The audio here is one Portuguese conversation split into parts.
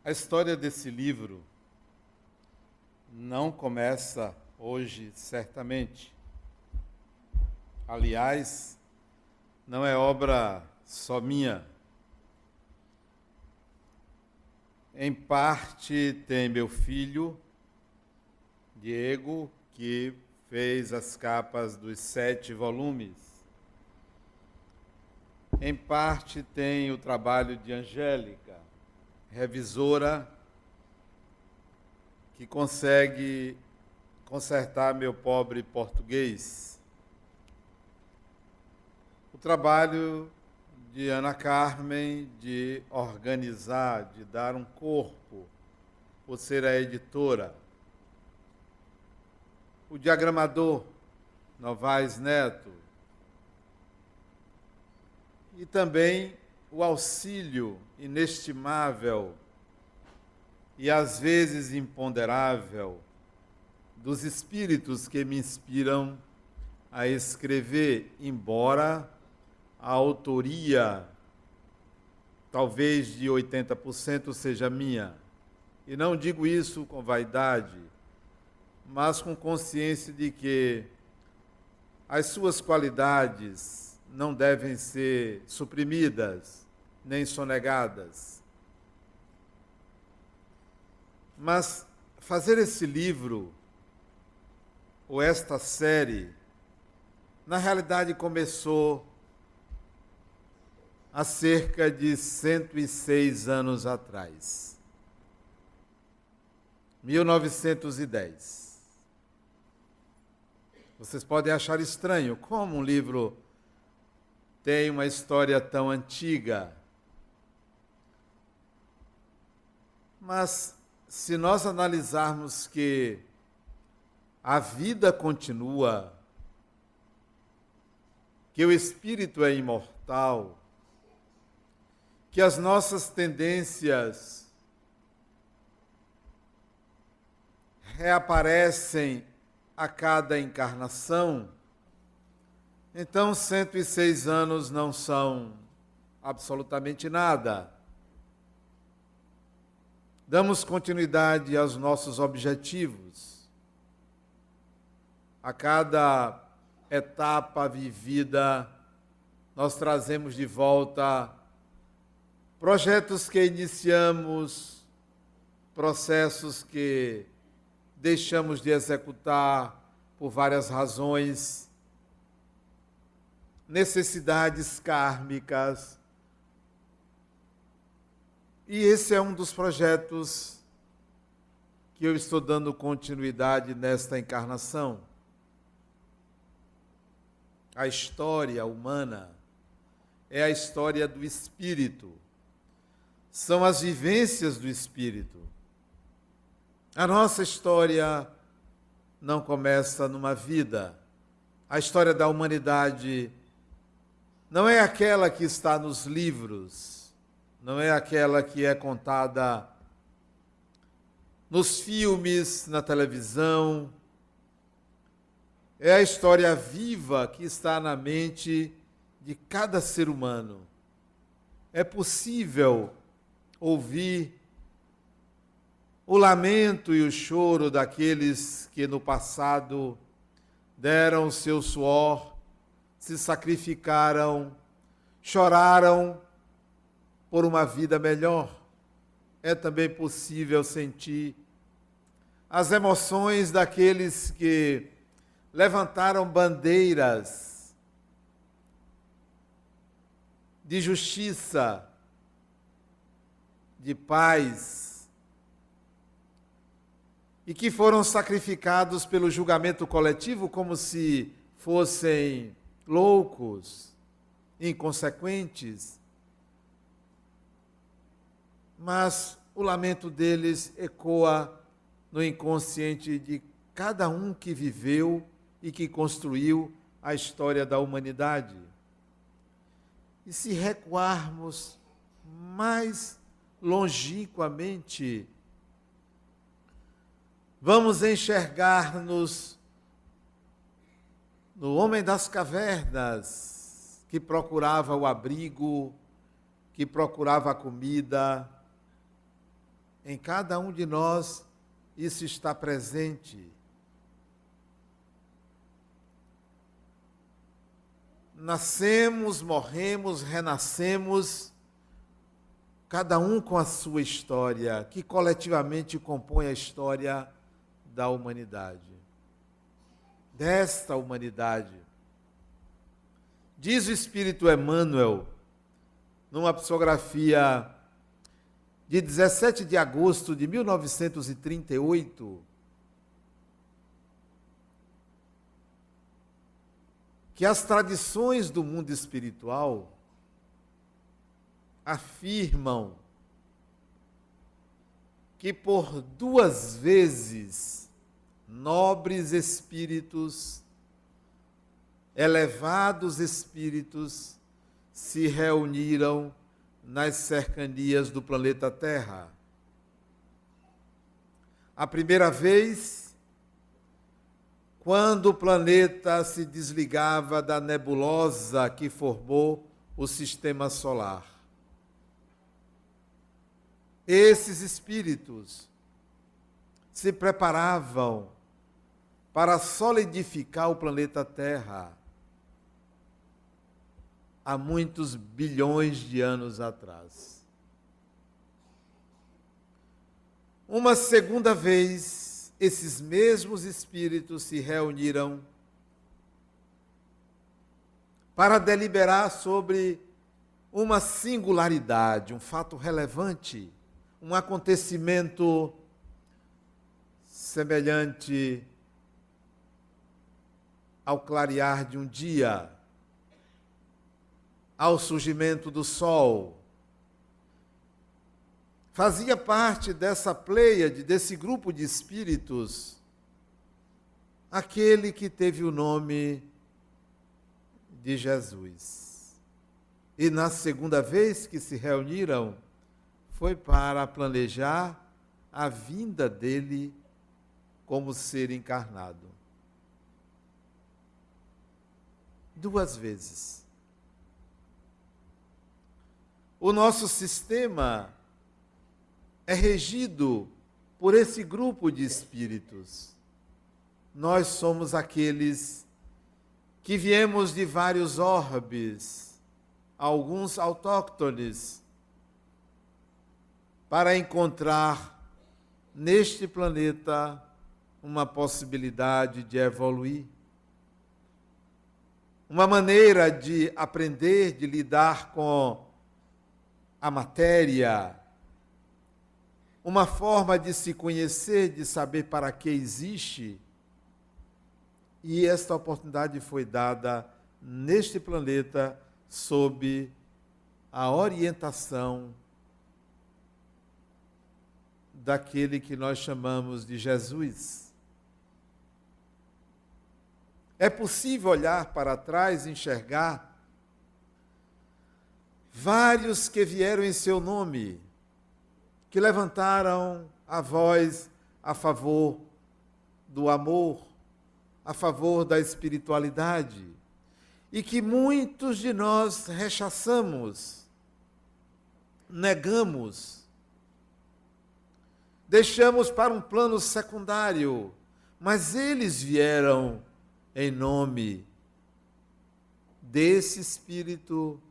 A história desse livro não começa hoje, certamente. Aliás, não é obra só minha. Em parte tem meu filho, Diego, que fez as capas dos 7 volumes. Em parte tem o trabalho de Angélica, revisora, que consegue consertar meu pobre português. O trabalho de Ana Carmen de organizar, de dar um corpo, por ser a editora. O diagramador Novaes Neto. E também o auxílio inestimável e às vezes imponderável dos espíritos que me inspiram a escrever, embora a autoria, talvez de 80%, seja minha. E não digo isso com vaidade, mas com consciência de que as suas qualidades não devem ser suprimidas, nem sonegadas. Mas fazer esse livro, ou esta série, na realidade começou há cerca de 106 anos atrás. 1910. Vocês podem achar estranho como um livro tem uma história tão antiga. Mas se nós analisarmos que a vida continua, que o espírito é imortal, que as nossas tendências reaparecem a cada encarnação, então 106 anos não são absolutamente nada. Damos continuidade aos nossos objetivos. A cada etapa vivida, nós trazemos de volta projetos que iniciamos, processos que deixamos de executar por várias razões, necessidades kármicas. E esse é um dos projetos que eu estou dando continuidade nesta encarnação. A história humana é a história do espírito. São as vivências do espírito. A nossa história não começa numa vida. A história da humanidade não é aquela que está nos livros, não é aquela que é contada nos filmes, na televisão. É a história viva que está na mente de cada ser humano. É possível ouvir o lamento e o choro daqueles que no passado deram o seu suor, se sacrificaram, choraram por uma vida melhor. É também possível sentir as emoções daqueles que levantaram bandeiras de justiça, de paz, e que foram sacrificados pelo julgamento coletivo como se fossem loucos, inconsequentes. Mas o lamento deles ecoa no inconsciente de cada um que viveu e que construiu a história da humanidade. E se recuarmos mais longínquamente, vamos enxergar-nos no homem das cavernas, que procurava o abrigo, que procurava a comida, Em cada um de nós, isso está presente. Nascemos, morremos, renascemos, cada um com a sua história, que coletivamente compõe a história da humanidade. Desta humanidade. Diz o Espírito Emmanuel, numa psicografia de 17 de agosto de 1938, que as tradições do mundo espiritual afirmam que por 2 vezes nobres espíritos, elevados espíritos, se reuniram nas cercanias do planeta Terra. A primeira vez, quando o planeta se desligava da nebulosa que formou o sistema solar. Esses espíritos se preparavam para solidificar o planeta Terra há muitos bilhões de anos atrás. Uma segunda vez, esses mesmos espíritos se reuniram para deliberar sobre uma singularidade, um fato relevante, um acontecimento semelhante ao clarear de um dia, ao surgimento do sol. Fazia parte dessa pleiade, desse grupo de espíritos, aquele que teve o nome de Jesus. E na segunda vez que se reuniram, foi para planejar a vinda dele como ser encarnado. 2 vezes. O nosso sistema é regido por esse grupo de espíritos. Nós somos aqueles que viemos de vários orbes, alguns autóctones, para encontrar neste planeta uma possibilidade de evoluir. Uma maneira de aprender, de lidar com a matéria, uma forma de se conhecer, de saber para que existe. E esta oportunidade foi dada neste planeta sob a orientação daquele que nós chamamos de Jesus. É possível olhar para trás e enxergar vários que vieram em seu nome, que levantaram a voz a favor do amor, a favor da espiritualidade, e que muitos de nós rechaçamos, negamos, deixamos para um plano secundário, mas eles vieram em nome desse Espírito,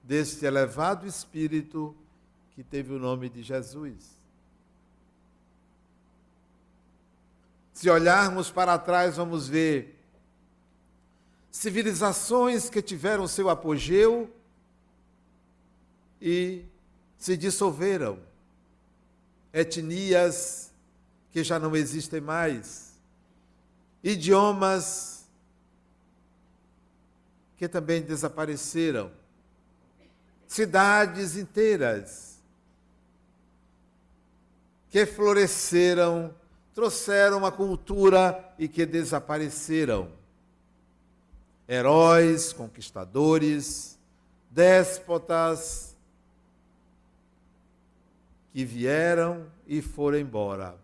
desse elevado Espírito que teve o nome de Jesus. Se olharmos para trás, vamos ver civilizações que tiveram seu apogeu e se dissolveram. Etnias que já não existem mais. Idiomas que também desapareceram. Cidades inteiras que floresceram, trouxeram uma cultura e que desapareceram. Heróis, conquistadores, déspotas que vieram e foram embora.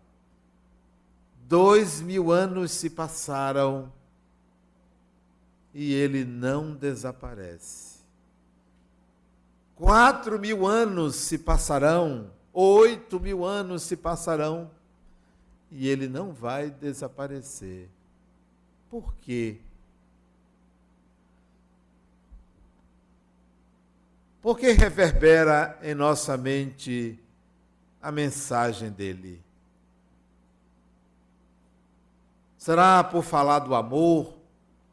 2000 anos se passaram e ele não desaparece. 4000 anos se passarão, 8.000 anos se passarão e ele não vai desaparecer. Por quê? Porque reverbera em nossa mente a mensagem dele. Será por falar do amor,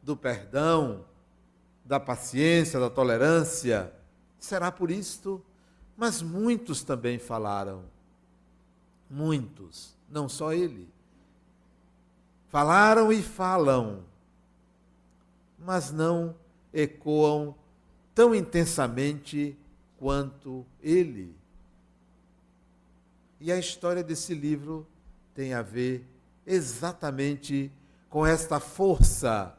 do perdão, da paciência, da tolerância? Será por isto? Mas muitos também falaram. Muitos, não só ele. Falaram e falam, mas não ecoam tão intensamente quanto ele. E a história desse livro tem a ver exatamente com esta força,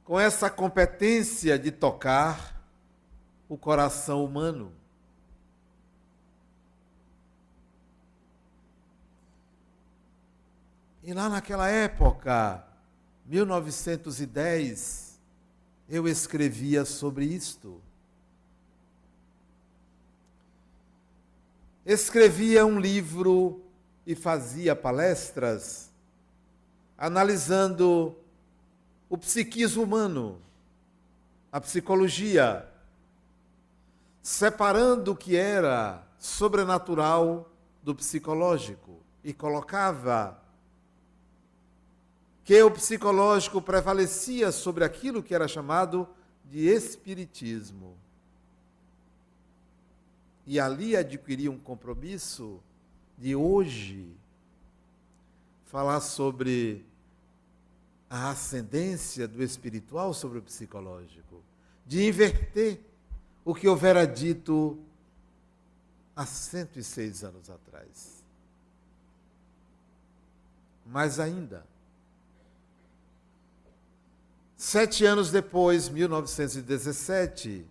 com essa competência de tocar o coração humano. E lá naquela época, 1910, eu escrevia sobre isto. Escrevia um livro e fazia palestras analisando o psiquismo humano, a psicologia, separando o que era sobrenatural do psicológico e colocava que o psicológico prevalecia sobre aquilo que era chamado de espiritismo. E ali adquiri um compromisso de hoje falar sobre a ascendência do espiritual sobre o psicológico, de inverter o que houvera dito há 106 anos atrás. Mais ainda, 7 anos depois, 1917,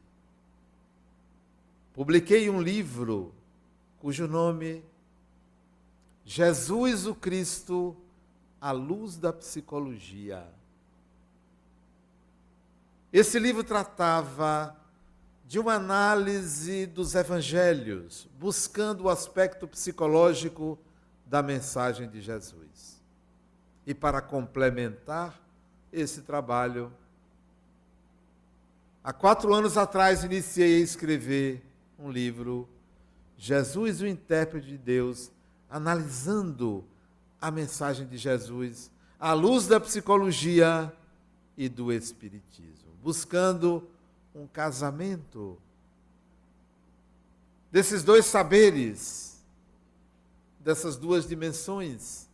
publiquei um livro cujo nome Jesus o Cristo, a luz da psicologia. Esse livro tratava de uma análise dos evangelhos, buscando o aspecto psicológico da mensagem de Jesus. E para complementar esse trabalho, há 4 anos atrás iniciei a escrever um livro, Jesus, o intérprete de Deus, analisando a mensagem de Jesus à luz da psicologia e do espiritismo, buscando um casamento desses dois saberes, dessas duas dimensões.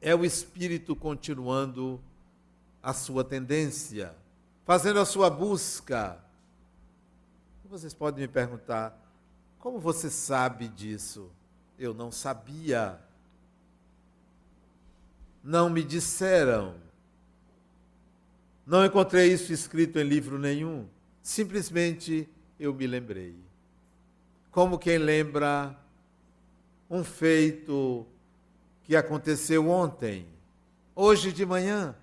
É o espírito continuando a sua tendência, fazendo a sua busca. Vocês podem me perguntar, como você sabe disso? Eu não sabia. Não me disseram. Não encontrei isso escrito em livro nenhum. Simplesmente eu me lembrei. Como quem lembra um feito que aconteceu ontem, hoje de manhã.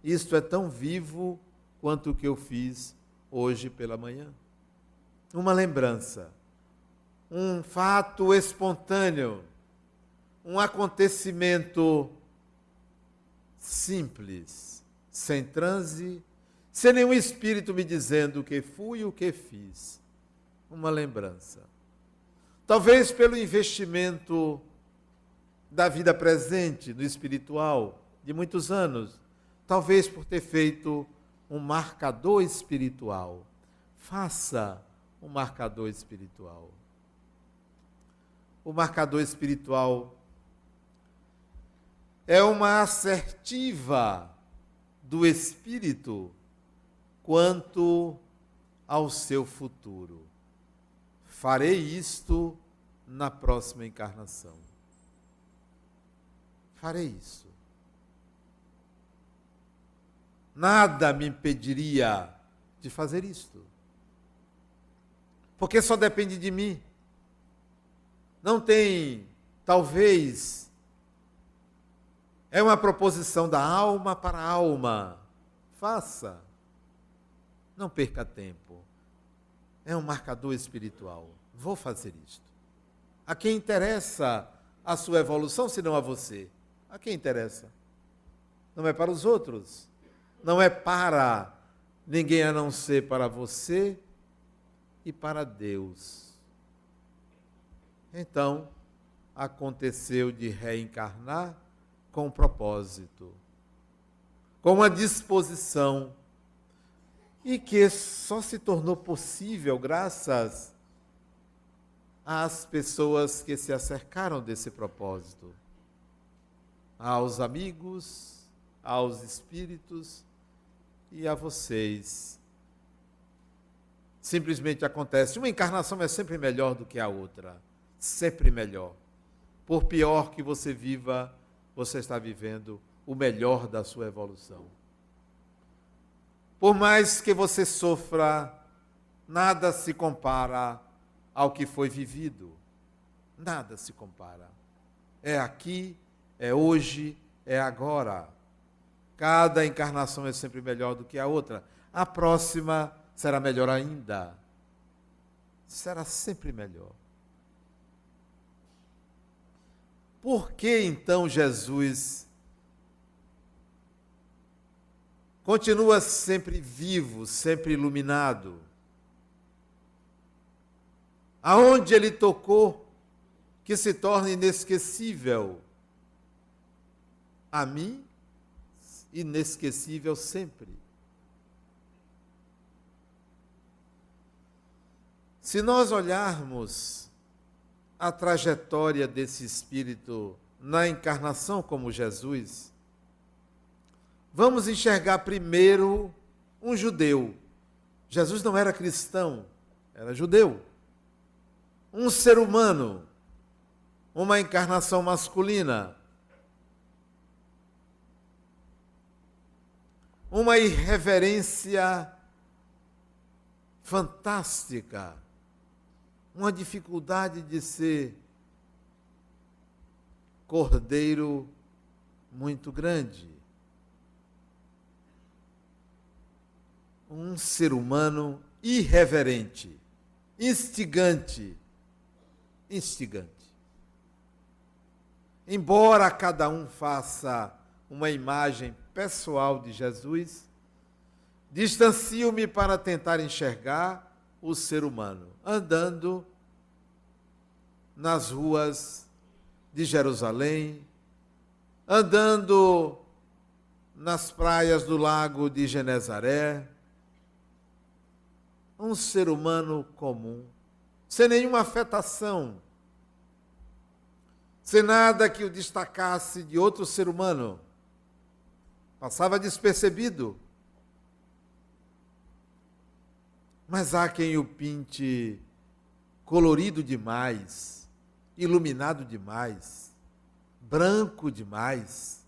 Isto é tão vivo quanto o que eu fiz hoje pela manhã. Uma lembrança, um fato espontâneo, um acontecimento simples, sem transe, sem nenhum espírito me dizendo o que fui e o que fiz. Uma lembrança. Talvez pelo investimento da vida presente, no espiritual, de muitos anos. Talvez por ter feito um marcador espiritual. Faça um marcador espiritual. O marcador espiritual é uma assertiva do espírito quanto ao seu futuro. Farei isto na próxima encarnação. Farei isso. Nada me impediria de fazer isto. Porque só depende de mim. Não tem, talvez, é uma proposição da alma para a alma. Faça. Não perca tempo. É um marcador espiritual. Vou fazer isto. A quem interessa a sua evolução, se não a você? A quem interessa? Não é para os outros. Não é para ninguém a não ser para você e para Deus. Então, aconteceu de reencarnar com um propósito, com uma disposição, e que só se tornou possível graças às pessoas que se acercaram desse propósito, aos amigos, aos espíritos e a vocês. Simplesmente acontece. Uma encarnação é sempre melhor do que a outra. Sempre melhor. Por pior que você viva, você está vivendo o melhor da sua evolução. Por mais que você sofra, nada se compara ao que foi vivido. Nada se compara. É aqui, é hoje, é agora. Cada encarnação é sempre melhor do que a outra. A próxima será melhor ainda. Será sempre melhor. Por que então Jesus continua sempre vivo, sempre iluminado? Aonde ele tocou, que se torna inesquecível? A mim, inesquecível sempre. Se nós olharmos a trajetória desse espírito na encarnação como Jesus, vamos enxergar primeiro um judeu. Jesus não era cristão, era judeu. Um ser humano, uma encarnação masculina, uma irreverência fantástica, uma dificuldade de ser cordeiro muito grande. Um ser humano irreverente, instigante. Embora cada um faça uma imagem pessoal de Jesus, distancio-me para tentar enxergar o ser humano andando nas ruas de Jerusalém, andando nas praias do lago de Genezaré, um ser humano comum, sem nenhuma afetação, sem nada que o destacasse de outro ser humano, passava despercebido. Mas há quem o pinte colorido demais, iluminado demais, branco demais.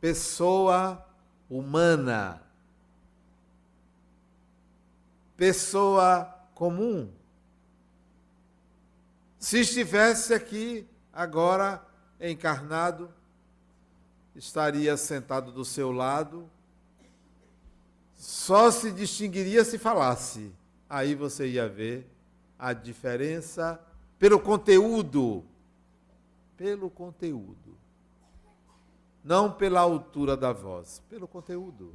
Pessoa humana, pessoa comum. Se estivesse aqui agora encarnado, estaria sentado do seu lado, só se distinguiria se falasse. Aí você ia ver a diferença pelo conteúdo. Pelo conteúdo. Não pela altura da voz, pelo conteúdo.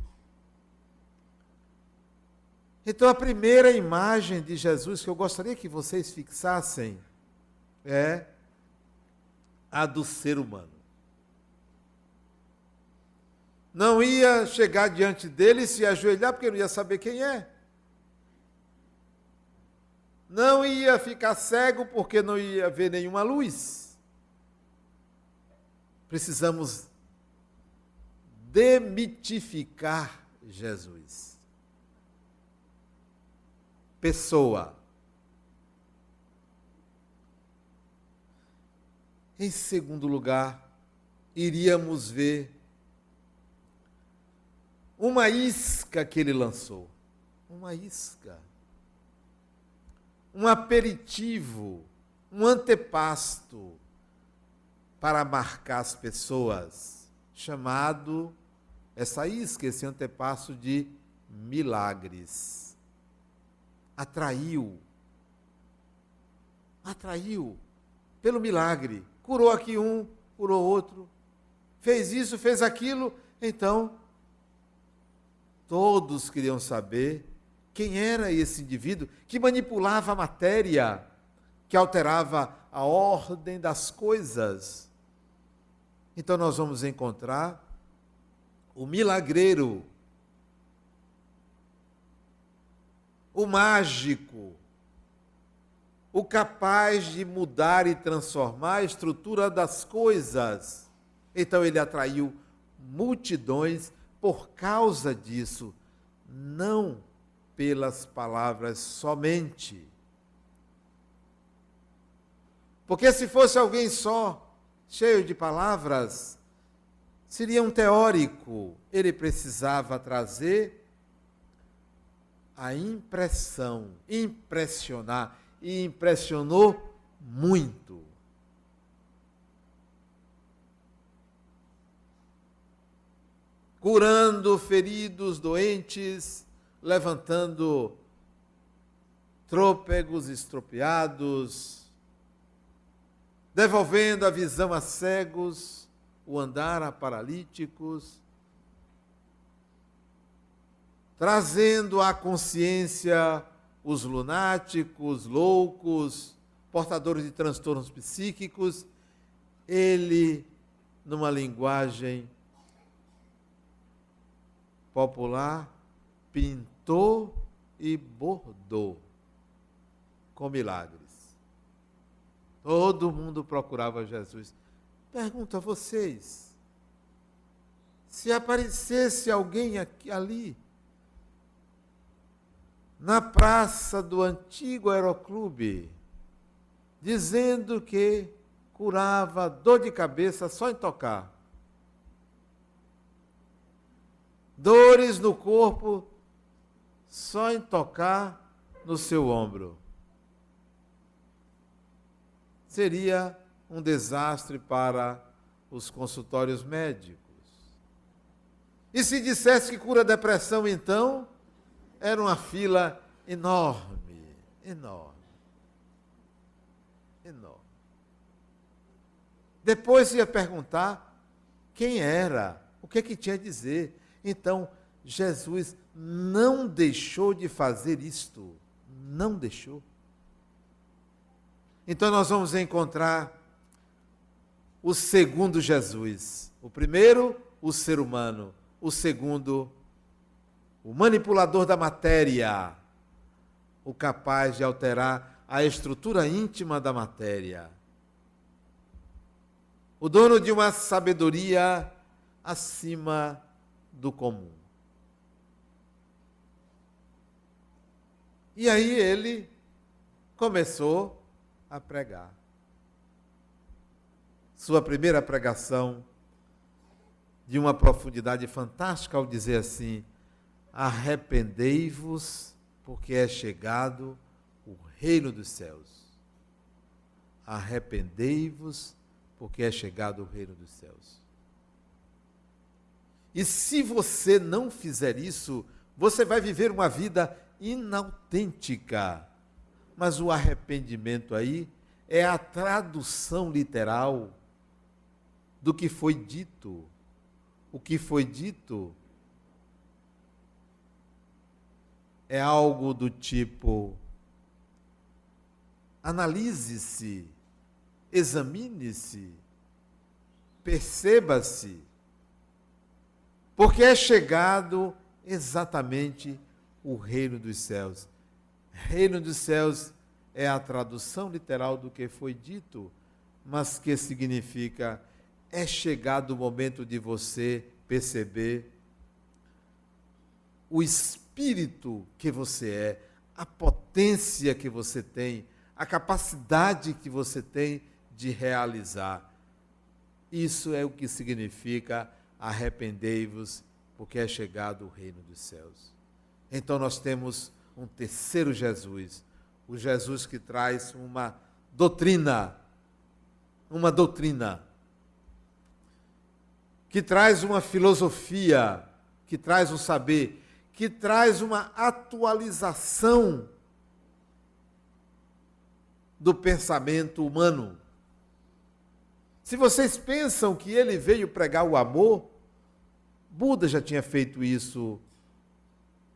Então a primeira imagem de Jesus que eu gostaria que vocês fixassem é a do ser humano. Não ia chegar diante dele e se ajoelhar, porque não ia saber quem é. Não ia ficar cego, porque não ia ver nenhuma luz. Precisamos demitificar Jesus. Pessoa. Em segundo lugar, iríamos ver uma isca que ele lançou. Uma isca. Um aperitivo, um antepasto para marcar as pessoas, chamado essa isca, esse antepasso de milagres. Atraiu pelo milagre. Curou aqui um, curou outro, fez isso, fez aquilo. Então, todos queriam saber quem era esse indivíduo que manipulava a matéria, que alterava a ordem das coisas. Então nós vamos encontrar o milagreiro, o mágico, o capaz de mudar e transformar a estrutura das coisas. Então ele atraiu multidões por causa disso, não pelas palavras somente. Porque se fosse alguém só, cheio de palavras, seria um teórico. Ele precisava trazer a impressão, impressionar, e impressionou muito. Curando feridos, doentes, levantando trôpegos, estropiados, devolvendo a visão a cegos, o andar a paralíticos, trazendo à consciência os lunáticos, loucos, portadores de transtornos psíquicos. Ele, numa linguagem popular, pintou e bordou com milagres. Todo mundo procurava Jesus. Pergunto a vocês, se aparecesse alguém aqui, ali, na praça do antigo aeroclube, dizendo que curava dor de cabeça só em tocar, dores no corpo só em tocar no seu ombro, seria um desastre para os consultórios médicos. E se dissesse que cura depressão, então, era uma fila enorme, enorme, enorme. Depois ia perguntar quem era, o que é que tinha a dizer. Então, Jesus não deixou de fazer isto, não deixou. Então nós vamos encontrar o segundo Jesus. O primeiro, o ser humano. O segundo, o manipulador da matéria, o capaz de alterar a estrutura íntima da matéria. O dono de uma sabedoria acima do comum. E aí ele começou a pregar. Sua primeira pregação, de uma profundidade fantástica, ao dizer assim: arrependei-vos, porque é chegado o reino dos céus. Arrependei-vos, porque é chegado o reino dos céus. E se você não fizer isso, você vai viver uma vida inautêntica. Mas o arrependimento aí é a tradução literal do que foi dito. O que foi dito é algo do tipo: analise-se, examine-se, perceba-se, porque é chegado exatamente o reino dos céus. Reino dos céus é a tradução literal do que foi dito, mas que significa: é chegado o momento de você perceber o espírito que você é, a potência que você tem, a capacidade que você tem de realizar. Isso é o que significa arrependei-vos, porque é chegado o reino dos céus. Então nós temos um terceiro Jesus, o Jesus que traz uma doutrina que traz uma filosofia, que traz um saber, que traz uma atualização do pensamento humano. Se vocês pensam que ele veio pregar o amor, Buda já tinha feito isso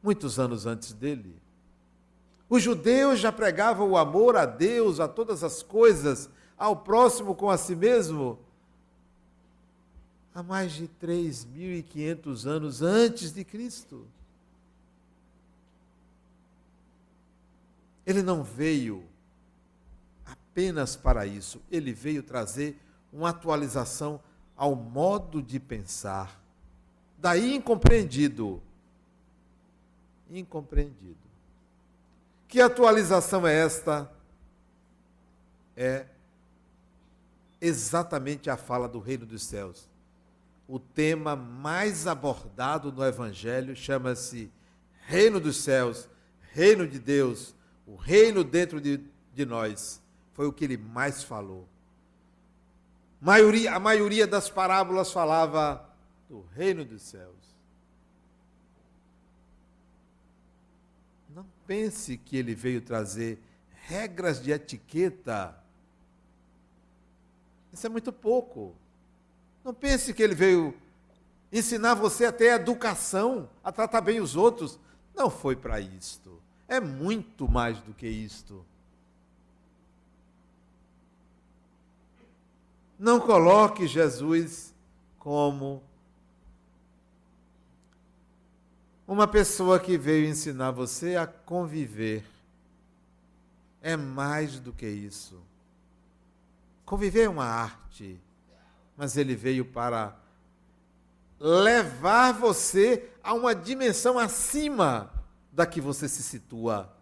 muitos anos antes dele. Os judeus já pregavam o amor a Deus, a todas as coisas, ao próximo como a si mesmo, há mais de 3.500 anos antes de Cristo. Ele não veio apenas para isso, ele veio trazer uma atualização ao modo de pensar. Daí incompreendido. Incompreendido. Que atualização é esta? É exatamente a fala do reino dos céus. O tema mais abordado no Evangelho chama-se reino dos céus, reino de Deus, o reino dentro de nós. Foi o que ele mais falou. A maioria das parábolas falava do reino dos céus. Não pense que ele veio trazer regras de etiqueta. Isso é muito pouco. Não pense que ele veio ensinar você a ter educação, a tratar bem os outros. Não foi para isto. É muito mais do que isto. Não coloque Jesus como uma pessoa que veio ensinar você a conviver. É mais do que isso. Conviver é uma arte, mas ele veio para levar você a uma dimensão acima da que você se situa.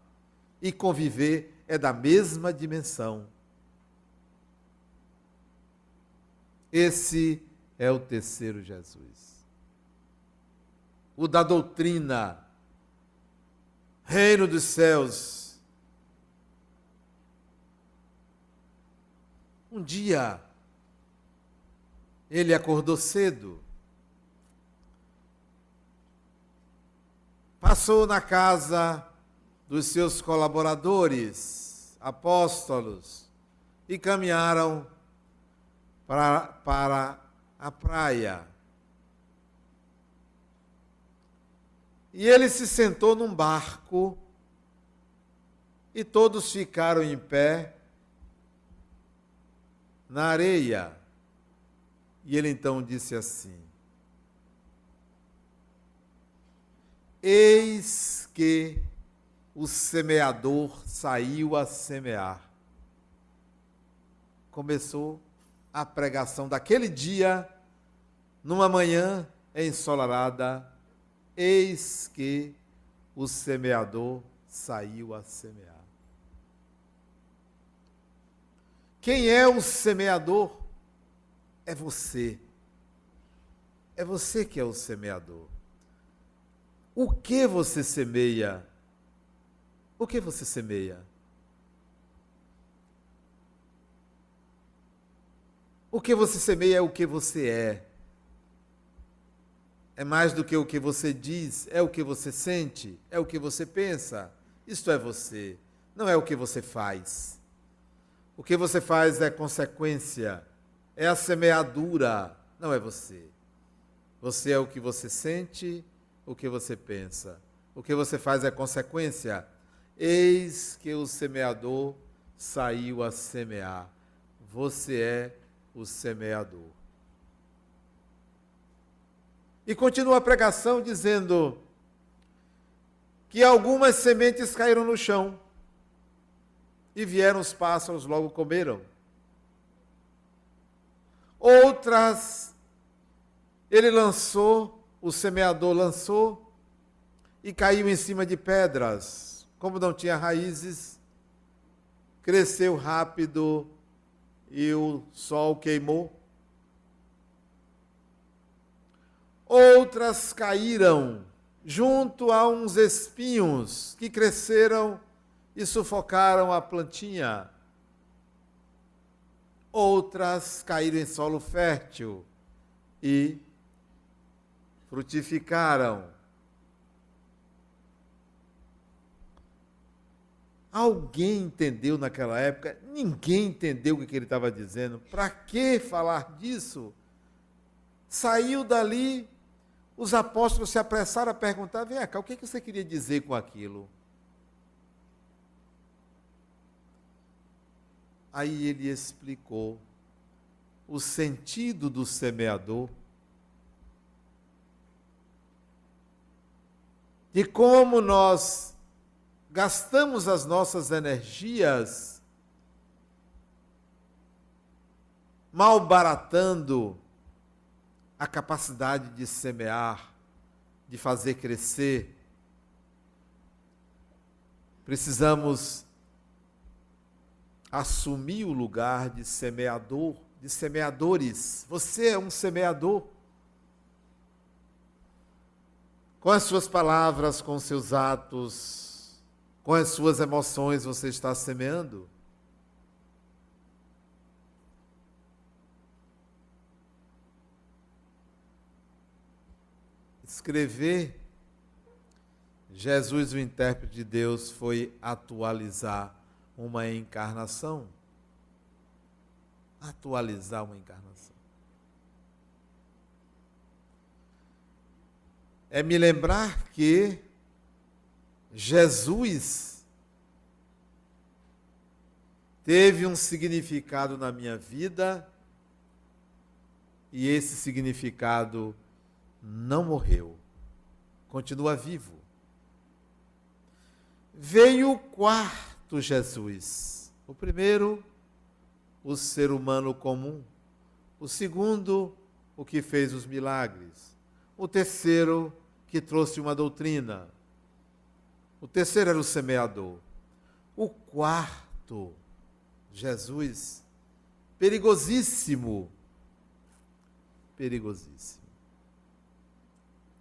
E conviver é da mesma dimensão. Esse é o terceiro Jesus. O da doutrina, reino dos céus. Um dia, ele acordou cedo, passou na casa dos seus colaboradores, apóstolos, e caminharam para a praia. E ele se sentou num barco e todos ficaram em pé na areia. E ele então disse assim: eis que o semeador saiu a semear. Começou a pregação daquele dia, numa manhã ensolarada. Eis que o semeador saiu a semear. Quem é o semeador? É você. É você que é o semeador. O que você semeia? O que você semeia? O que você semeia é o que você é. É mais do que o que você diz, é o que você sente, é o que você pensa. Isto é você, não é o que você faz. O que você faz é consequência, é a semeadura, não é você. Você é o que você sente, o que você pensa. O que você faz é consequência. Eis que o semeador saiu a semear. Você é o semeador. E continua a pregação dizendo que algumas sementes caíram no chão e vieram os pássaros, logo comeram. Outras, ele lançou, o semeador lançou e caiu em cima de pedras. Como não tinha raízes, cresceu rápido e o sol queimou. Outras caíram junto a uns espinhos que cresceram e sufocaram a plantinha. Outras caíram em solo fértil e frutificaram. Alguém entendeu naquela época? Ninguém entendeu o que ele estava dizendo. Para que falar disso? Saiu dali, os apóstolos se apressaram a perguntar: vem cá, o que você queria dizer com aquilo? Aí ele explicou o sentido do semeador, de como nós gastamos as nossas energias malbaratando a capacidade de semear, de fazer crescer. Precisamos assumir o lugar de semeador, de semeadores. Você é um semeador. Com as suas palavras, com os seus atos, com as suas emoções, você está semeando. Escrever, Jesus, o intérprete de Deus, foi atualizar uma encarnação. Atualizar uma encarnação. É me lembrar que Jesus teve um significado na minha vida e esse significado não morreu, continua vivo. Veio o quarto Jesus. O primeiro, o ser humano comum. O segundo, o que fez os milagres. O terceiro, que trouxe uma doutrina. O terceiro era o semeador. O quarto, Jesus, perigosíssimo,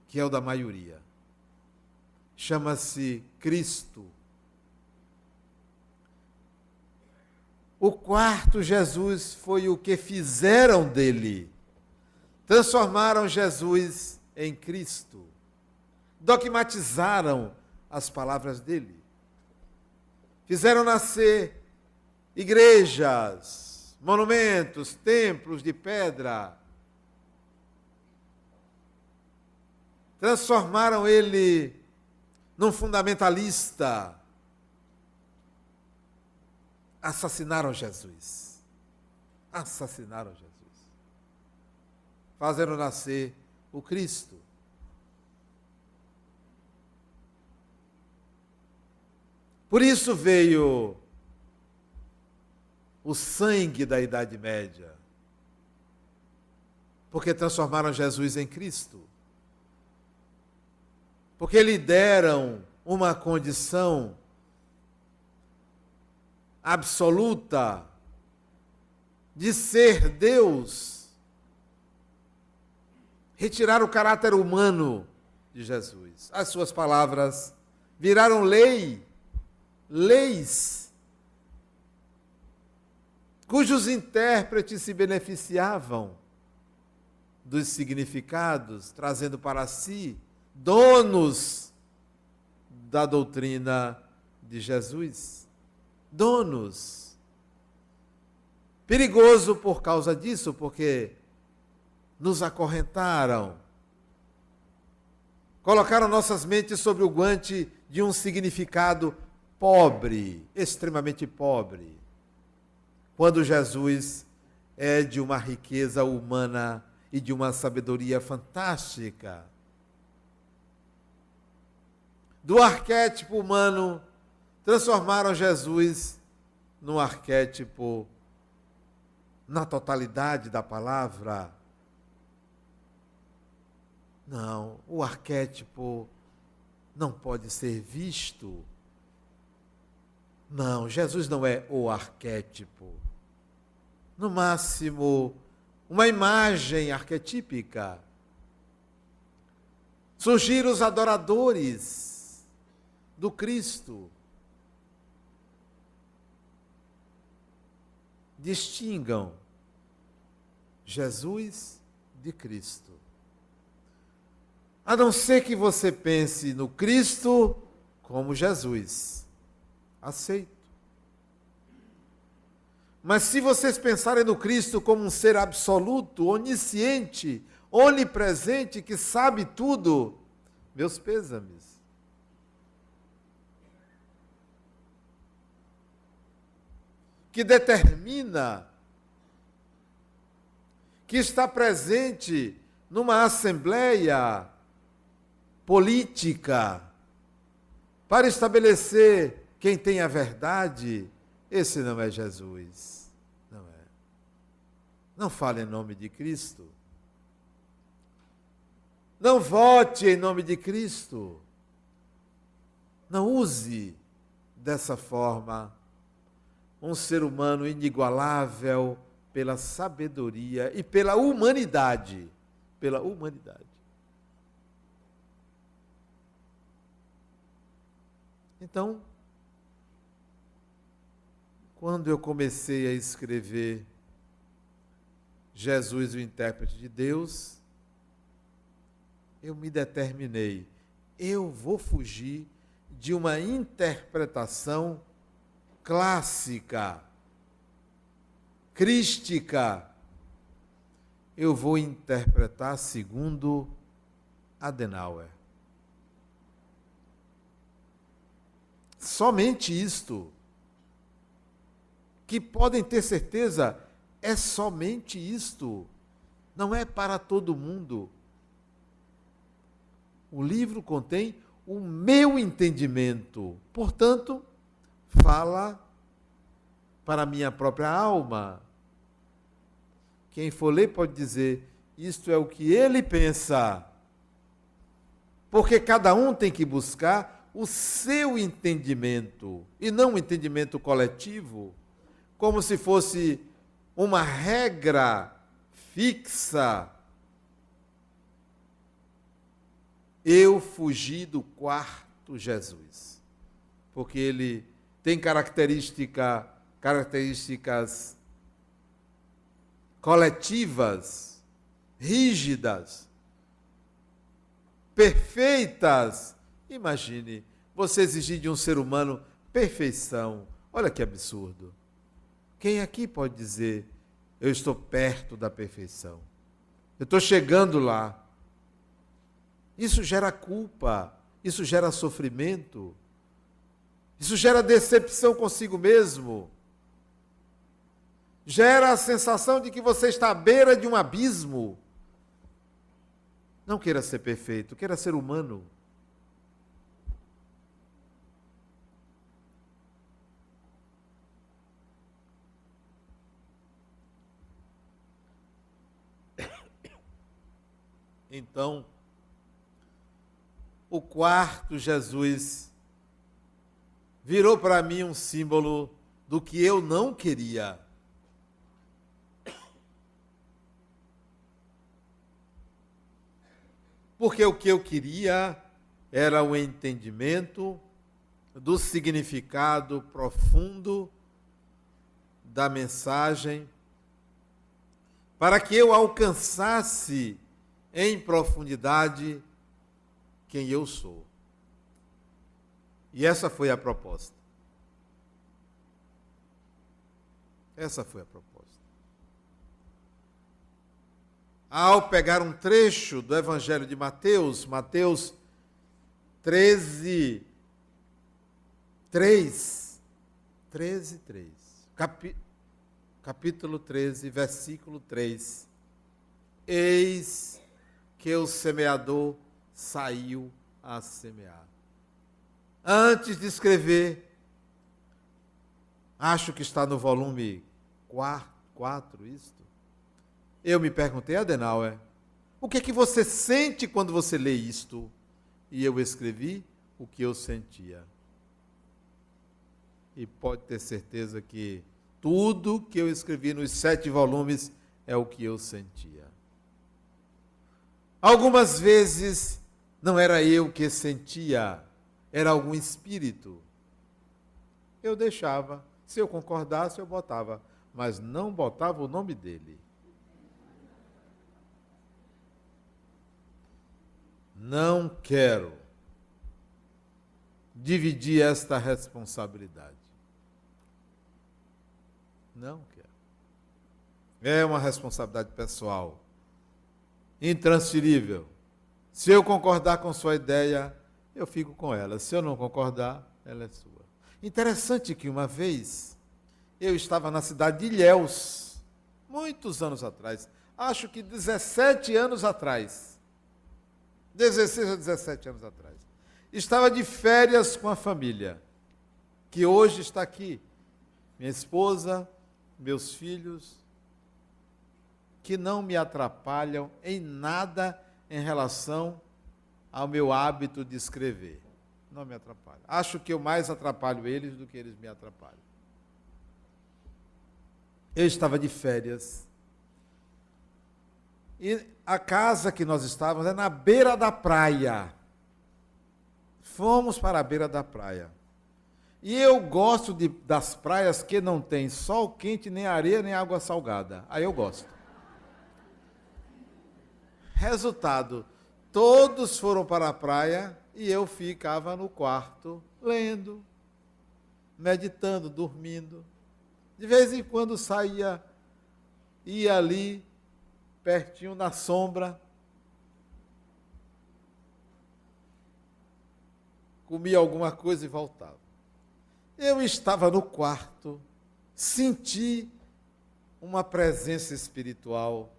que é o da maioria. Chama-se Cristo. O quarto Jesus foi o que fizeram dele. Transformaram Jesus em Cristo. Dogmatizaram as palavras dele. Fizeram nascer igrejas, monumentos, templos de pedra. Transformaram ele num fundamentalista. Assassinaram Jesus. Assassinaram Jesus. Fazendo nascer o Cristo. Por isso veio o sangue da Idade Média. Porque transformaram Jesus em Cristo. Porque lhe deram uma condição absoluta de ser Deus. Retiraram o caráter humano de Jesus. As suas palavras viraram leis, cujos intérpretes se beneficiavam dos significados, trazendo para si donos da doutrina de Jesus. Donos. Perigoso por causa disso, porque nos acorrentaram. Colocaram nossas mentes sobre o guante de um significado pobre, extremamente pobre. Quando Jesus é de uma riqueza humana e de uma sabedoria fantástica. Do arquétipo humano, transformaram Jesus num arquétipo na totalidade da palavra. Não, o arquétipo não pode ser visto. Não, Jesus não é o arquétipo. No máximo, uma imagem arquetípica. Surgiram os adoradores do Cristo. Distingam Jesus de Cristo. A não ser que você pense no Cristo como Jesus. Aceito. Mas se vocês pensarem no Cristo como um ser absoluto, onisciente, onipresente, que sabe tudo, meus pêsames. Que determina, que está presente numa assembleia política para estabelecer quem tem a verdade, esse não é Jesus. Não é. Não fale em nome de Cristo. Não vote em nome de Cristo. Não use dessa forma um ser humano inigualável pela sabedoria e pela humanidade. Pela humanidade. Então, quando eu comecei a escrever Jesus, o intérprete de Deus, eu me determinei, eu vou fugir de uma interpretação clássica, crística. Eu vou interpretar segundo Adenauer. Somente isto, que podem ter certeza, é somente isto, não é para todo mundo. O livro contém o meu entendimento, portanto, fala para a minha própria alma. Quem for ler pode dizer, isto é o que ele pensa, porque cada um tem que buscar o seu entendimento, e não o entendimento coletivo, como se fosse uma regra fixa. Eu fugi do quarto Jesus, porque ele tem características coletivas, rígidas, perfeitas. Imagine, você exigir de um ser humano perfeição. Olha que absurdo. Quem aqui pode dizer, eu estou perto da perfeição? Eu estou chegando lá. Isso gera culpa, isso gera sofrimento, isso gera decepção consigo mesmo. Gera a sensação de que você está à beira de um abismo. Não queira ser perfeito, queira ser humano. Então, o quarto Jesus virou para mim um símbolo do que eu não queria. Porque o que eu queria era o entendimento do significado profundo da mensagem, para que eu alcançasse em profundidade quem eu sou. E essa foi a proposta. Essa foi a proposta. Ao pegar um trecho do Evangelho de Mateus, Mateus 13, 3, capítulo 13, versículo 3. Eis que o semeador saiu a semear. Antes de escrever, acho que está no volume 4, isto, eu me perguntei, Adenauer, o que é que você sente quando você lê isto? E eu escrevi o que eu sentia. E pode ter certeza que tudo que eu escrevi nos 7 volumes é o que eu sentia. Algumas vezes não era eu que sentia, era algum espírito. Eu deixava, se eu concordasse eu botava, mas não botava o nome dele. não quero dividir esta responsabilidade. Não quero. É uma responsabilidade pessoal, intransferível. Se eu concordar com sua ideia, eu fico com ela. Se eu não concordar, ela é sua. Interessante que uma vez eu estava na cidade de Ilhéus, muitos anos atrás, acho que 17 anos atrás, 16 ou 17 anos atrás. Estava de férias com a família, que hoje está aqui. Minha esposa, meus filhos, que não me atrapalham em nada em relação ao meu hábito de escrever. Não me atrapalham. Acho que eu mais atrapalho eles do que eles me atrapalham. Eu estava de férias. E a casa que nós estávamos é na beira da praia. Fomos para a beira da praia. E eu gosto das praias que não tem sol quente, nem areia, nem água salgada. Aí eu gosto. Resultado, todos foram para a praia e eu ficava no quarto, lendo, meditando, dormindo. De vez em quando saía, ia ali, pertinho na sombra, comia alguma coisa e voltava. Eu estava no quarto, senti uma presença espiritual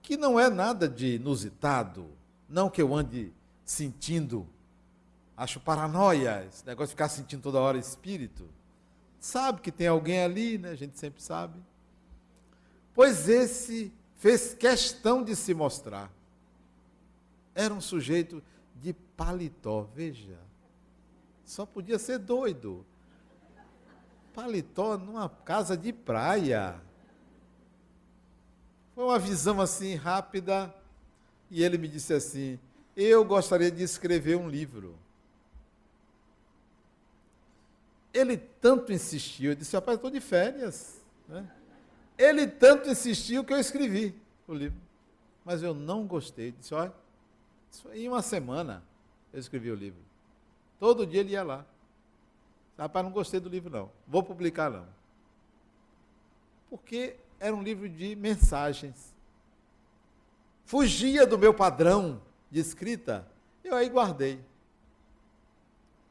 que não é nada de inusitado, não que eu ande sentindo, acho paranoia, esse negócio de ficar sentindo toda hora espírito. Sabe que tem alguém ali, né? A gente sempre sabe. Pois esse fez questão de se mostrar. Era um sujeito de paletó, veja. Só podia ser doido. Paletó numa casa de praia. Foi uma visão assim rápida, e ele me disse assim: eu gostaria de escrever um livro. Ele tanto insistiu, eu disse: rapaz, eu estou de férias, né? Ele tanto insistiu que eu escrevi o livro. Mas eu não gostei. Disse: olha, em uma semana eu escrevi o livro. Todo dia ele ia lá. Rapaz, não gostei do livro não, vou publicar não. Porque era um livro de mensagens. Fugia do meu padrão de escrita, eu aí guardei.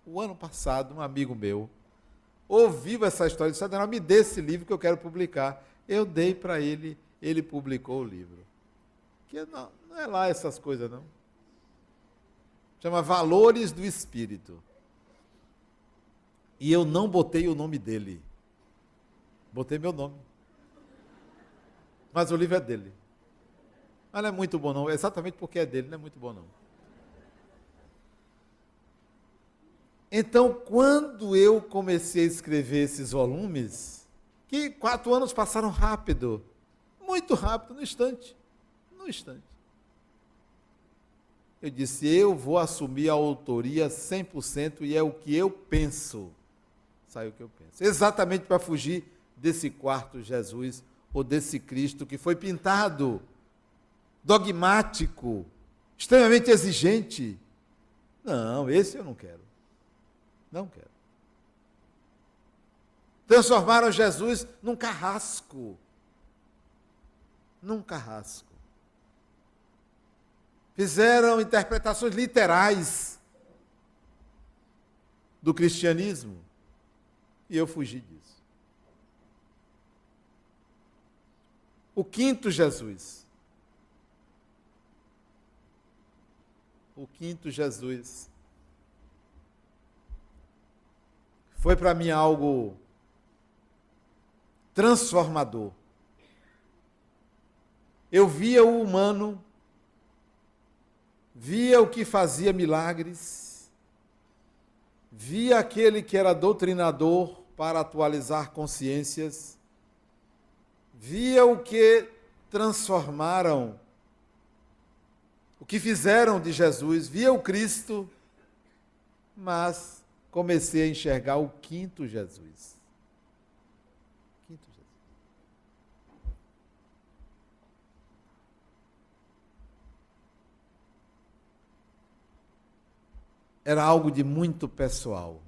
O ano passado, um amigo meu ouviu essa história e disse: Adenal, me dê esse livro que eu quero publicar. Eu dei para ele, ele publicou o livro. Que não é lá essas coisas, não. Chama Valores do Espírito. E eu não botei o nome dele. Botei meu nome. Mas o livro é dele. Mas não é muito bom, não. Exatamente porque é dele, não é muito bom, não. Então, quando eu comecei a escrever esses volumes, que 4 anos passaram rápido, muito rápido, no instante. No instante. Eu disse: eu vou assumir a autoria 100% e é o que eu penso. Saiu o que eu penso. Exatamente para fugir desse quarto Jesus, ou desse Cristo que foi pintado, dogmático, extremamente exigente. Não, esse eu não quero. Não quero. Transformaram Jesus num carrasco. Num carrasco. Fizeram interpretações literais do cristianismo. E eu fugi disso. O quinto Jesus. O quinto Jesus. Foi para mim algo transformador. Eu via o humano, via o que fazia milagres, via aquele que era doutrinador para atualizar consciências, via o que transformaram, o que fizeram de Jesus, via o Cristo, mas comecei a enxergar o quinto Jesus. Quinto Jesus. era algo de muito pessoal.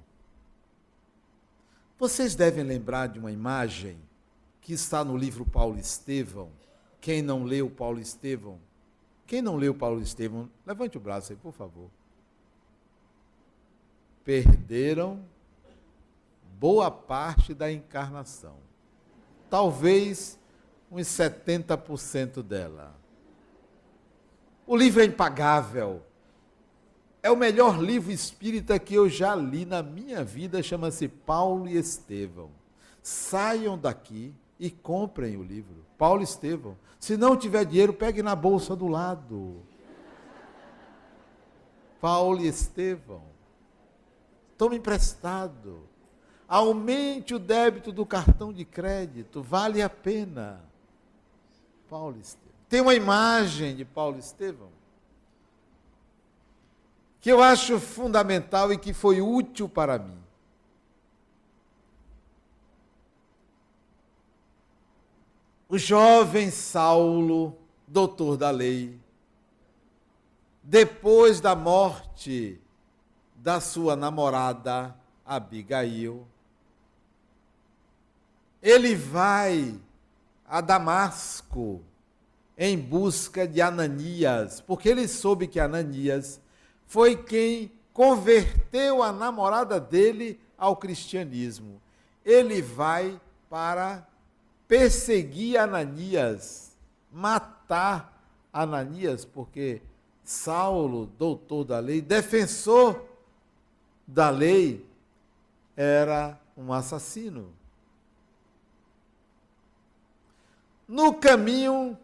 Vocês devem lembrar de uma imagem que está no livro Paulo Estevão. Quem não leu Paulo Estevão? Quem não leu Paulo Estevão, levante o braço aí, por favor. Perderam boa parte da encarnação. Talvez uns 70% dela. O livro é impagável. É o melhor livro espírita que eu já li na minha vida, chama-se Paulo e Estevão. Saiam daqui e comprem o livro. Paulo e Estevão. Se não tiver dinheiro, pegue na bolsa do lado. Paulo e Estevão. Tome emprestado. Aumente o débito do cartão de crédito. Vale a pena. Paulo e Estevão. Tem uma imagem de Paulo e Estevão que eu acho fundamental e que foi útil para mim. O jovem Saulo, doutor da lei, depois da morte da sua namorada Abigail, ele vai a Damasco em busca de Ananias, porque ele soube que Ananias foi quem converteu a namorada dele ao cristianismo. Ele vai para perseguir Ananias, matar Ananias, porque Saulo, doutor da lei, defensor da lei, era um assassino. No caminho,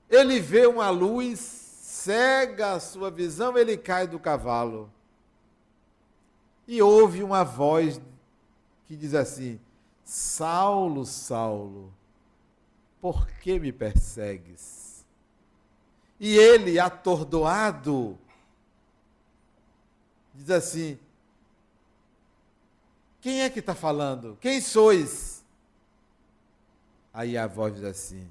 ele vê uma luz, cega a sua visão, ele cai do cavalo. E ouve uma voz que diz assim: Saulo, Saulo, por que me persegues? E ele, atordoado, diz assim: quem é que está falando? Quem sois? Aí a voz diz assim: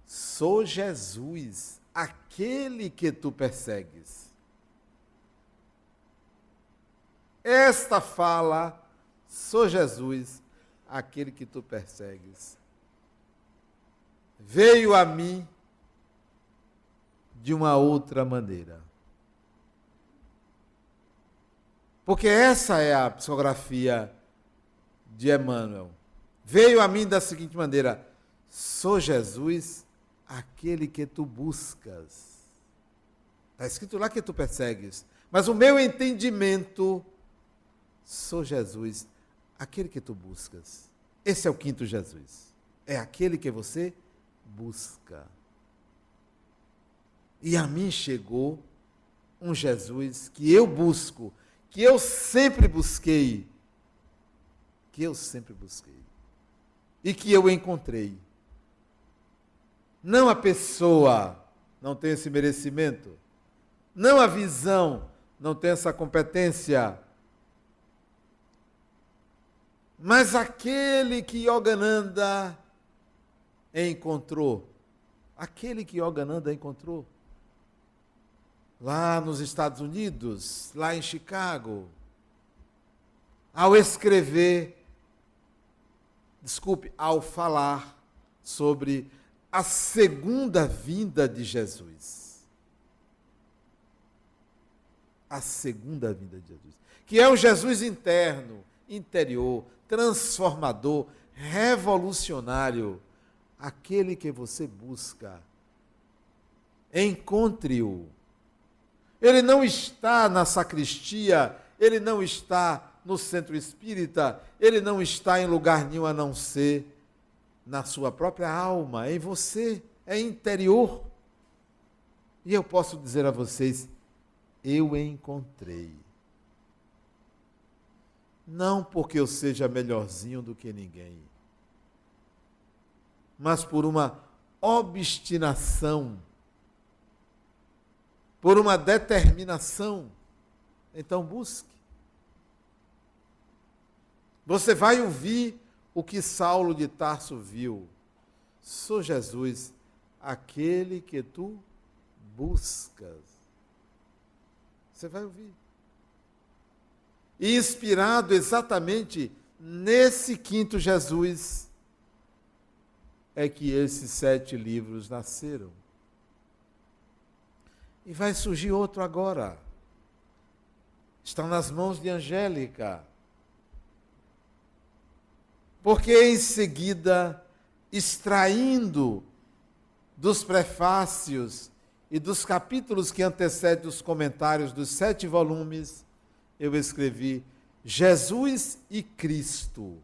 sou Jesus, aquele que tu persegues. Esta fala, sou Jesus, aquele que tu persegues, veio a mim de uma outra maneira. Porque essa é a psicografia de Emmanuel. Veio a mim da seguinte maneira: sou Jesus, aquele que tu buscas. Está escrito lá que tu persegues. Mas o meu entendimento, sou Jesus, aquele que tu buscas. Esse é o quinto Jesus. É aquele que você busca. E a mim chegou um Jesus que eu busco, que eu sempre busquei, e que eu encontrei. Não a pessoa não tem esse merecimento, não a visão não tem essa competência, mas aquele que Yogananda encontrou, lá nos Estados Unidos, lá em Chicago, ao falar sobre a segunda vinda de Jesus. A segunda vinda de Jesus. Que é um Jesus interno, interior, transformador, revolucionário. Aquele que você busca. Encontre-o. Ele não está na sacristia, ele não está no centro espírita, ele não está em lugar nenhum a não ser na sua própria alma, em você, é interior. E eu posso dizer a vocês, eu encontrei. Não porque eu seja melhorzinho do que ninguém, mas por uma obstinação, por uma determinação. Então busque. Você vai ouvir o que Saulo de Tarso viu. Sou Jesus, aquele que tu buscas. Você vai ouvir. E inspirado exatamente nesse quinto Jesus, é que esses 7 livros nasceram. E vai surgir outro agora. Estão nas mãos de Angélica. Porque em seguida, extraindo dos prefácios e dos capítulos que antecedem os comentários dos 7 volumes, eu escrevi Jesus e Cristo,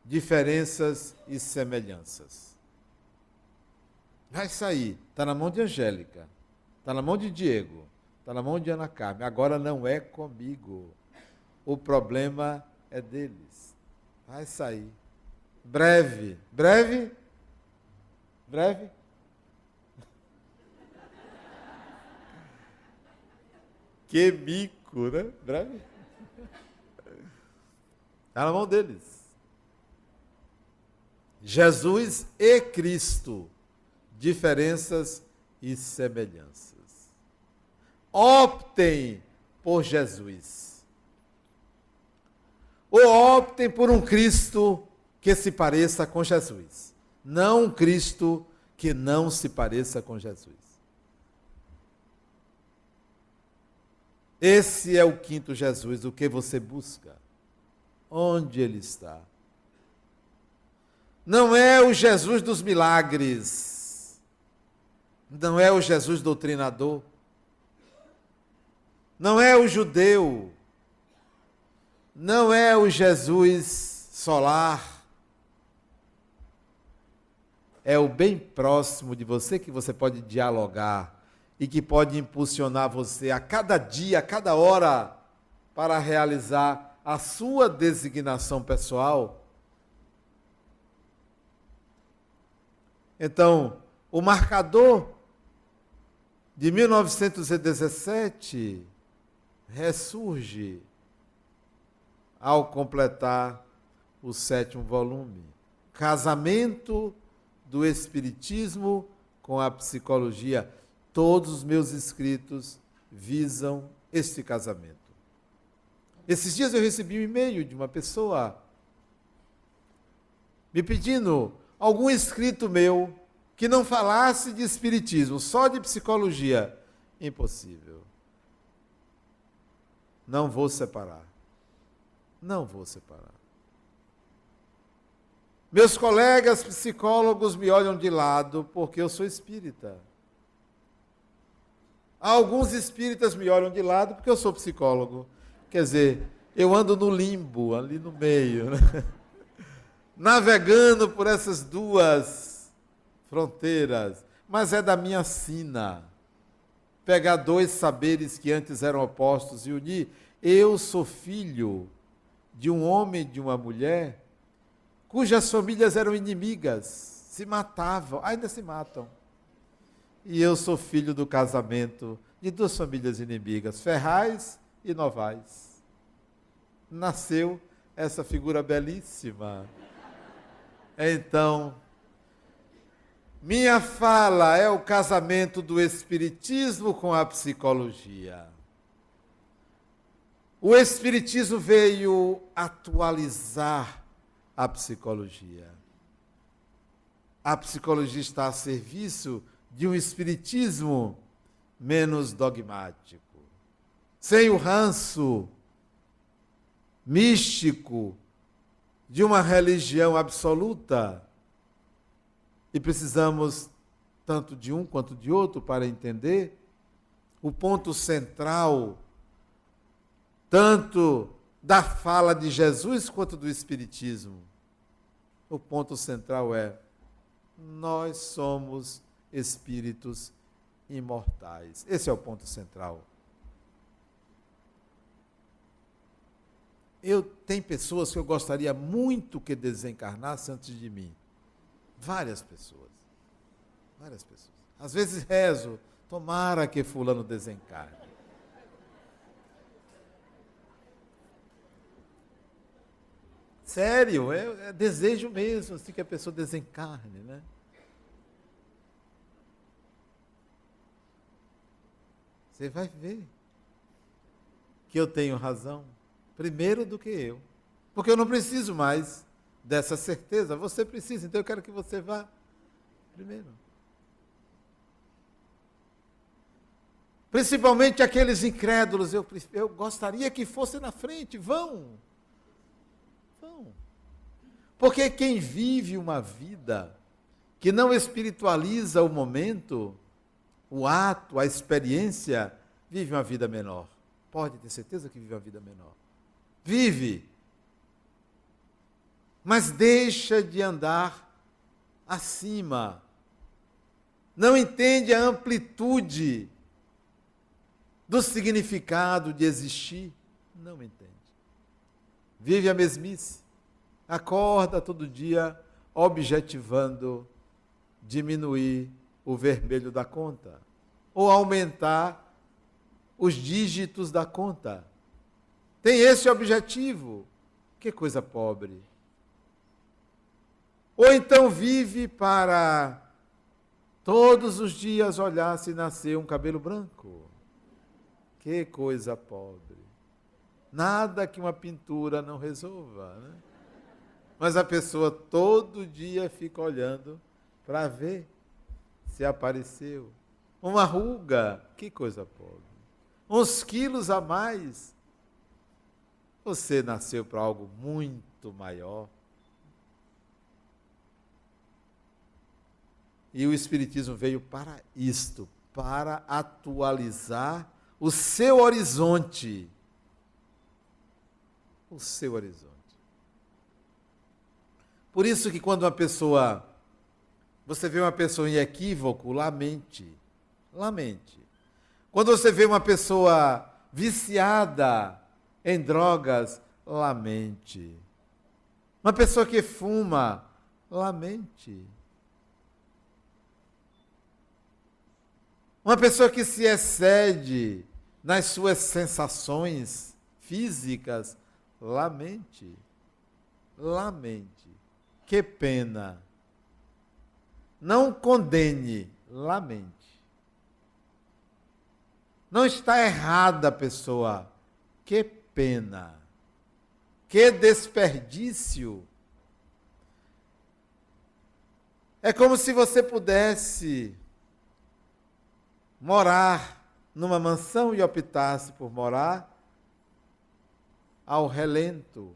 diferenças e semelhanças. Vai sair, está na mão de Angélica, está na mão de Diego, está na mão de Ana Carmen, agora não é comigo, o problema é deles. Vai sair. Breve. Breve? Breve? Que mico, né? Breve? Está na mão deles. Jesus e Cristo, diferenças e semelhanças. Optem por Jesus. Ou optem por um Cristo que se pareça com Jesus. Não um Cristo que não se pareça com Jesus. Esse é o quinto Jesus, o que você busca. Onde ele está? Não é o Jesus dos milagres. Não é o Jesus doutrinador. Não é o judeu. Não é o Jesus solar. É o bem próximo de você, que você pode dialogar e que pode impulsionar você a cada dia, a cada hora, para realizar a sua designação pessoal. Então, o marcador de 1917 ressurge ao completar o 7º volume. Casamento do Espiritismo com a psicologia. Todos os meus escritos visam este casamento. Esses dias eu recebi um e-mail de uma pessoa me pedindo algum escrito meu que não falasse de espiritismo, só de psicologia. Impossível. Não vou separar. Não vou separar. Meus colegas psicólogos me olham de lado porque eu sou espírita. Alguns espíritas me olham de lado porque eu sou psicólogo. Quer dizer, eu ando no limbo, ali no meio, né? Navegando por essas duas fronteiras. Mas é da minha sina pegar 2 saberes que antes eram opostos e unir. Eu sou filho de um homem e de uma mulher cujas famílias eram inimigas, se matavam, ainda se matam. E eu sou filho do casamento de 2 famílias inimigas, Ferraz e Novaes. Nasceu essa figura belíssima. Então, minha fala é o casamento do espiritismo com a psicologia. O espiritismo veio atualizar a psicologia. A psicologia está a serviço de um espiritismo menos dogmático, sem o ranço místico de uma religião absoluta. E precisamos tanto de um quanto de outro para entender o ponto central, tanto da fala de Jesus quanto do Espiritismo. O ponto central é: nós somos espíritos imortais. Esse é o ponto central. Tem pessoas que eu gostaria muito que desencarnassem antes de mim. Várias pessoas. Várias pessoas. Às vezes rezo, tomara que fulano desencarne. Sério, é desejo mesmo, assim, que a pessoa desencarne, né? Você vai ver que eu tenho razão, primeiro do que eu. Porque eu não preciso mais dessa certeza. Você precisa, então eu quero que você vá primeiro. Principalmente aqueles incrédulos, eu gostaria que fosse na frente. Vão. Porque quem vive uma vida que não espiritualiza o momento, o ato, a experiência, vive uma vida menor. Pode ter certeza que vive uma vida menor. Vive. Mas deixa de andar acima. Não entende a amplitude do significado de existir. Não entende. Vive a mesmice. Acorda todo dia objetivando diminuir o vermelho da conta ou aumentar os dígitos da conta. Tem esse objetivo. Que coisa pobre. Ou então vive para todos os dias olhar se nasceu um cabelo branco. Que coisa pobre. Nada que uma pintura não resolva, né? Mas a pessoa todo dia fica olhando para ver se apareceu. Uma ruga, que coisa pobre. Uns quilos a mais. Você nasceu para algo muito maior. E o Espiritismo veio para isto, para atualizar o seu horizonte. O seu horizonte. Por isso que quando você vê uma pessoa em equívoco, lamente. Quando você vê uma pessoa viciada em drogas, lamente. Uma pessoa que fuma, lamente. Uma pessoa que se excede nas suas sensações físicas, lamente. Que pena. Não condene, lamente. Não está errada a pessoa. Que pena. Que desperdício. É como se você pudesse morar numa mansão e optasse por morar ao relento.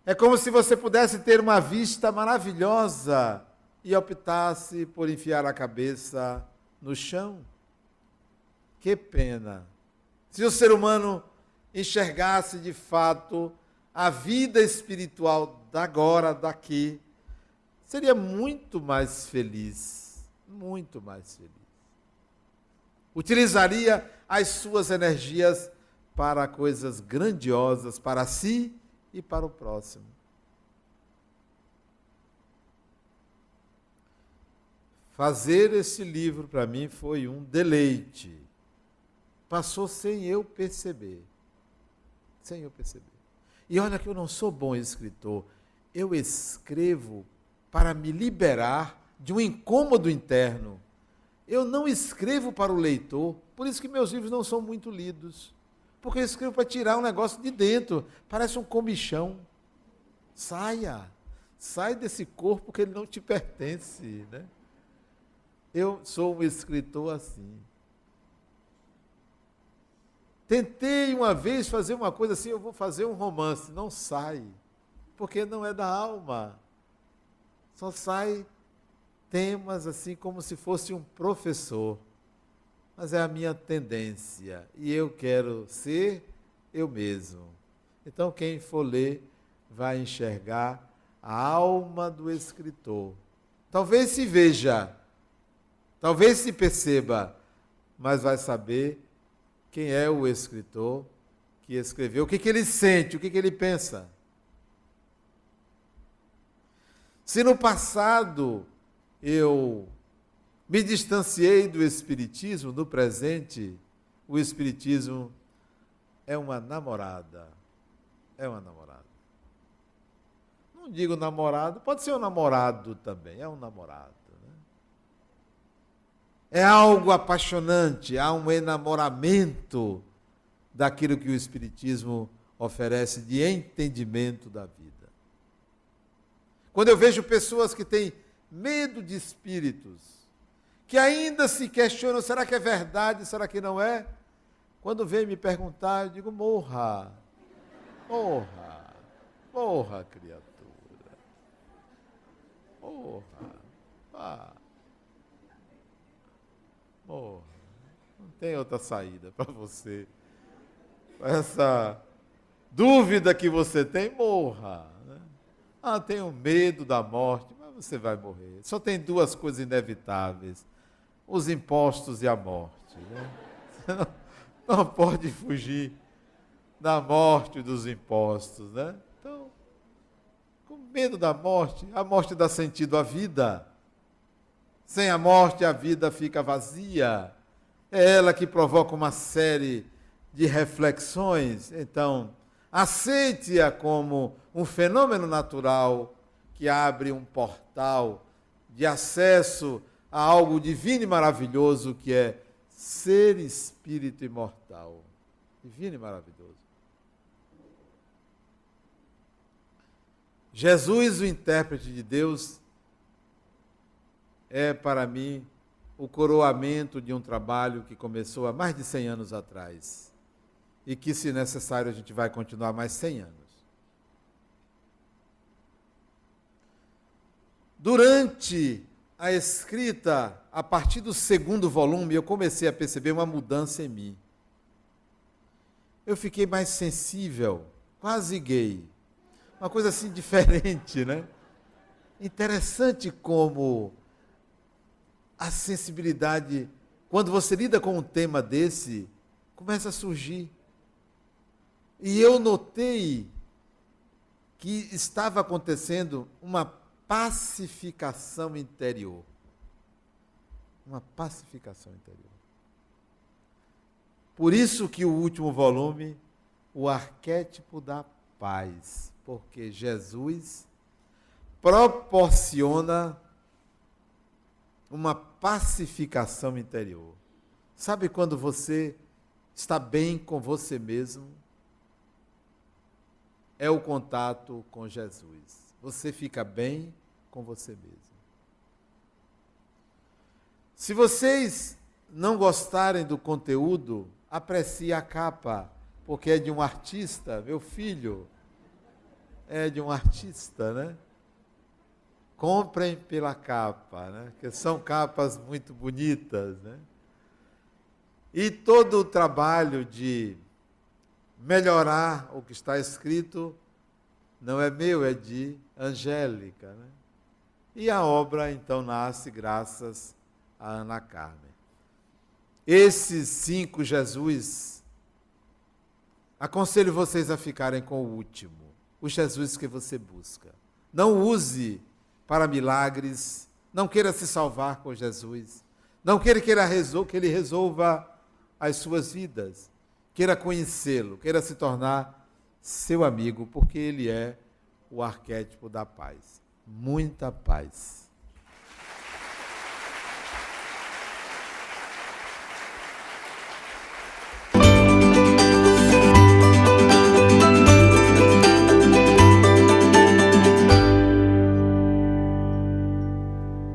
É como se você pudesse ter uma vista maravilhosa e optasse por enfiar a cabeça no chão. Que pena. Se o ser humano enxergasse de fato a vida espiritual da agora, daqui, seria muito mais feliz. Muito mais feliz. Utilizaria as suas energias para coisas grandiosas, para si e para o próximo. Fazer esse livro para mim foi um deleite. Passou sem eu perceber. E olha que eu não sou bom escritor. Eu escrevo para me liberar de um incômodo interno. Eu não escrevo para o leitor, por isso que meus livros não são muito lidos. Porque eu escrevo para tirar um negócio de dentro, parece um comichão. Sai desse corpo que ele não te pertence, né? Eu sou um escritor assim. Tentei uma vez fazer uma coisa assim, eu vou fazer um romance, não sai, porque não é da alma. Só sai temas assim como se fosse um professor. Mas é a minha tendência, e eu quero ser eu mesmo. Então, quem for ler vai enxergar a alma do escritor. Talvez se veja, talvez se perceba, mas vai saber quem é o escritor que escreveu, o que ele sente, o que ele pensa. Se no passado eu me distanciei do Espiritismo, no presente, o Espiritismo é uma namorada. É uma namorada. Não digo namorado, pode ser um namorado também, é um namorado. Né? É algo apaixonante, há um enamoramento daquilo que o Espiritismo oferece de entendimento da vida. Quando eu vejo pessoas que têm medo de espíritos, que ainda se questionam, será que é verdade, será que não é? Quando vem me perguntar, eu digo, morra, criatura. Morra. Não tem outra saída para você. Essa dúvida que você tem, morra. Né? Tenho medo da morte, mas você vai morrer. Só tem duas coisas inevitáveis: os impostos e a morte. Né? Você não pode fugir da morte e dos impostos. Né? Então, com medo da morte, a morte dá sentido à vida. Sem a morte, a vida fica vazia. É ela que provoca uma série de reflexões. Então, aceite-a como um fenômeno natural que abre um portal de acesso a algo divino e maravilhoso que é ser espírito imortal. Divino e maravilhoso. Jesus, o intérprete de Deus, é para mim o coroamento de um trabalho que começou há mais de 100 anos atrás e que, se necessário, a gente vai continuar mais 100 anos. Durante a escrita, a partir do segundo volume, eu comecei a perceber uma mudança em mim. Eu fiquei mais sensível, quase gay. Uma coisa assim diferente, né? Interessante como a sensibilidade, quando você lida com um tema desse, começa a surgir. E eu notei que estava acontecendo uma pacificação interior. Uma pacificação interior. Por isso que o último volume, o arquétipo da paz, porque Jesus proporciona uma pacificação interior. Sabe quando você está bem com você mesmo? É o contato com Jesus. Você fica bem com você mesmo. Se vocês não gostarem do conteúdo, aprecie a capa, porque é de um artista, meu filho é de um artista, né? Comprem pela capa, né? Que são capas muito bonitas, né? E todo o trabalho de melhorar o que está escrito não é meu, é de Angélica, né? E a obra, então, nasce graças a Ana Carmen. Esses 5 Jesus, aconselho vocês a ficarem com o último, o Jesus que você busca. Não use para milagres, não queira se salvar com Jesus, não queira que ele resolva as suas vidas, queira conhecê-lo, queira se tornar seu amigo, porque ele é o arquétipo da paz. Muita paz.